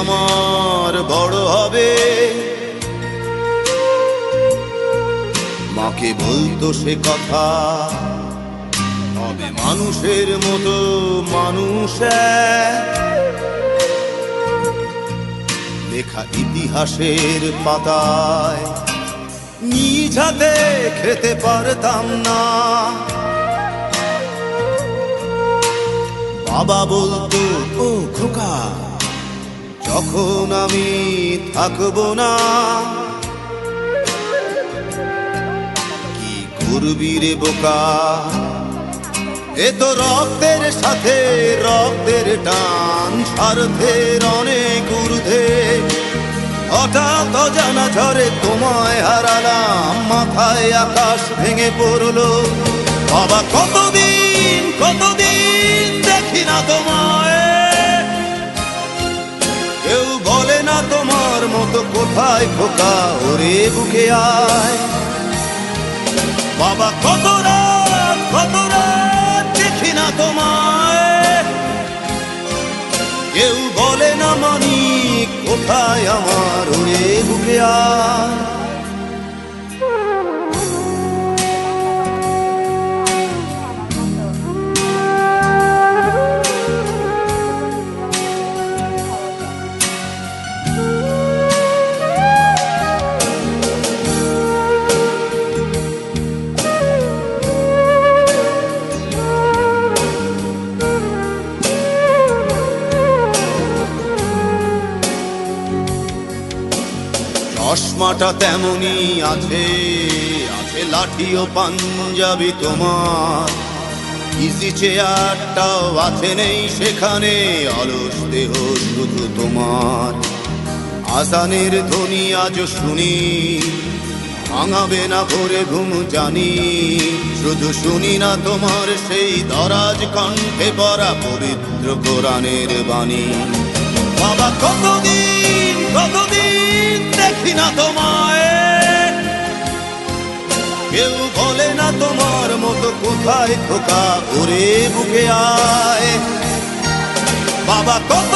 আমার বড় হবে। মাকে বলতো সে কথা, হবে মানুষের মতো মানুষ লেখা ইতিহাসের পাতায় নিজ হাতে খেতে পারতাম না। বাবা বলতো, ও খোকা, যখন আমি থাকবো না, কি করবি রে বোকা, এ তো রক্তের সাথে রক্তের টান, স্বার্থের অনেক ঊর্ধ্বে। হঠাৎ অজানা ঝড়ে তোমায় হারালাম, মাথায় আকাশ ভেঙে পড়লো। বাবা কতদিন কতদিন দেখি না তোমায়, কেউ বলে না তোমার মতো কোথায় খোকা, ওরে বুকে আয়। বাবা কত রাত দেখি না তোমায়, কেউ বলে না মানি কোথায় আমার, ওরে বুকে আয়। চশমাটা তেমনি আছে, আছে লাঠি ও পাঞ্জাবি তোমার, ইজি চেয়ারটাও আছে নেই সেখানে, অলস দেহ শুধু তোমার। আজানের ধ্বনি আজ শুনি, ভাঙাবে না ভোরে ঘুম জানি, শুধু শুনি না তোমার সেই দরাজ কণ্ঠে পড়া পবিত্র কোরআনের বাণী। বাবা কতদিন কতদিন দেখি না তোমায়, কেউ বলে না তোমার মতো কোথায় খোকা, ওরে বুকে আয়। বাবা কত